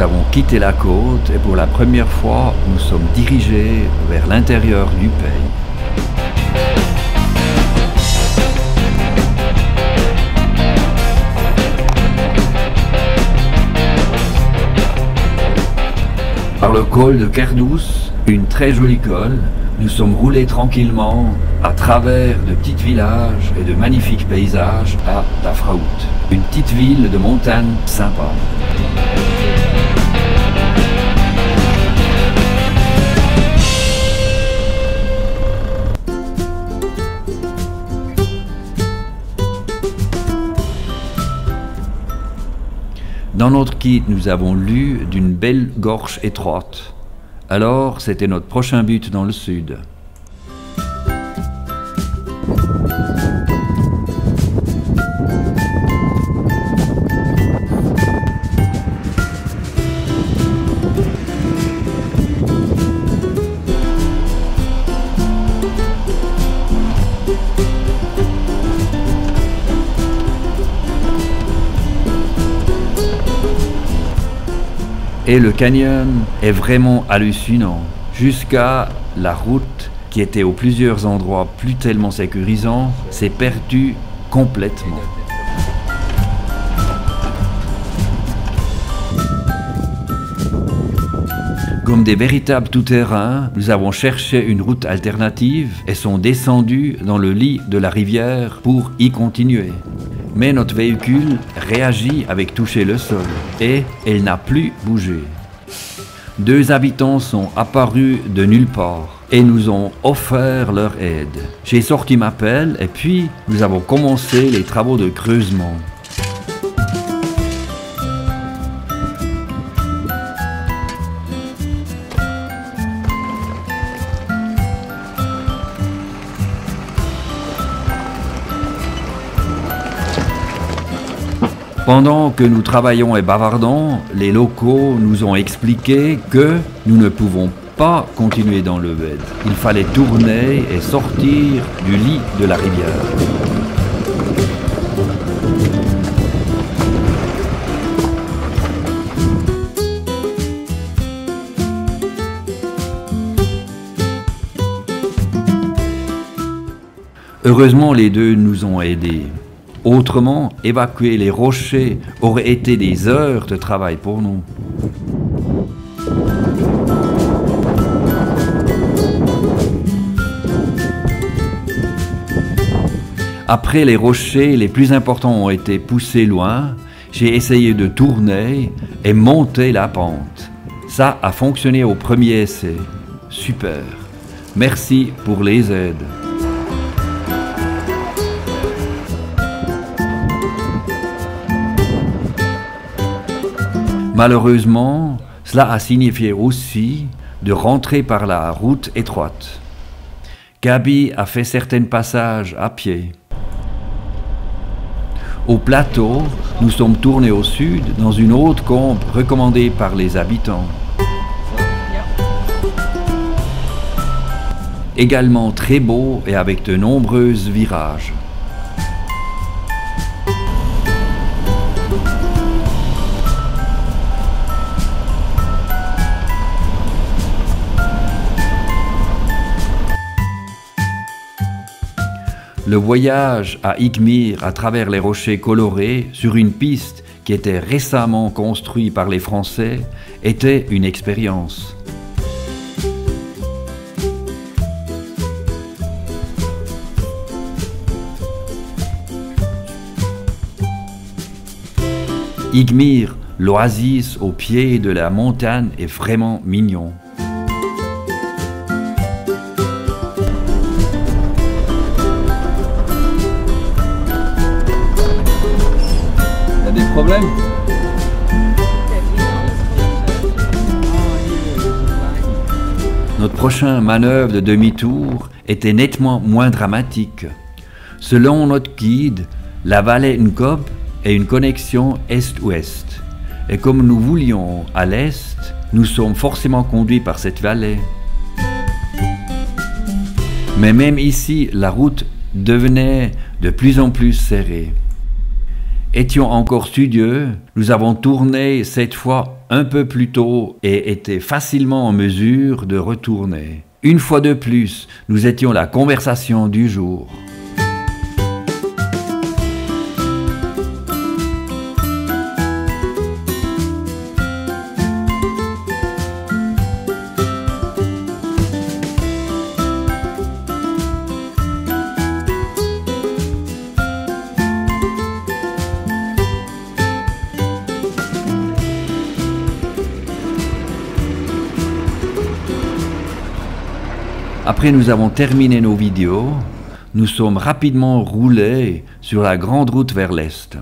nous avons quitté la côte et pour la première fois, nous sommes dirigés vers l'intérieur du pays. Par le col de Kerdous, une très jolie col, nous sommes roulés tranquillement à travers de petits villages et de magnifiques paysages à Tafraout, une petite ville de montagne sympa. Dans notre guide, nous avons lu d'une belle gorge étroite. Alors, c'était notre prochain but dans le sud. Et le canyon est vraiment hallucinant, jusqu'à la route qui était aux plusieurs endroits plus tellement sécurisant, s'est perdue complètement. Comme des véritables tout-terrains, nous avons cherché une route alternative et sont descendus dans le lit de la rivière pour y continuer. Mais notre véhicule réagit avec toucher le sol et elle n'a plus bougé. 2 habitants sont apparus de nulle part et nous ont offert leur aide. J'ai sorti ma pelle et puis nous avons commencé les travaux de creusement. Pendant que nous travaillons et bavardons, les locaux nous ont expliqué que nous ne pouvons pas continuer dans le bed. Il fallait tourner et sortir du lit de la rivière. Heureusement, les deux nous ont aidés. Autrement, évacuer les rochers aurait été des heures de travail pour nous. Après les rochers les plus importants ont été poussés loin, j'ai essayé de tourner et monter la pente. Ça a fonctionné au premier essai. Super. Merci pour les aides. Malheureusement, cela a signifié aussi de rentrer par la route étroite. Gabi a fait certains passages à pied. Au plateau, nous sommes tournés au sud dans une haute combe recommandée par les habitants. Également très beau et avec de nombreux virages. Le voyage à Igmir à travers les rochers colorés sur une piste qui était récemment construite par les Français était une expérience. Igmir, l'oasis au pied de la montagne, est vraiment mignon. Problème. Notre prochain manœuvre de demi-tour était nettement moins dramatique. Selon notre guide, la vallée Nkob est une connexion est-ouest. Et comme nous voulions à l'est, nous sommes forcément conduits par cette vallée. Mais même ici, la route devenait de plus en plus serrée. étions encore studieux, nous avons tourné cette fois un peu plus tôt et étaient facilement en mesure de retourner. Une fois de plus, nous étions la conversation du jour. Après nous avons terminé nos vidéos, nous sommes rapidement roulés sur la grande route vers l'est.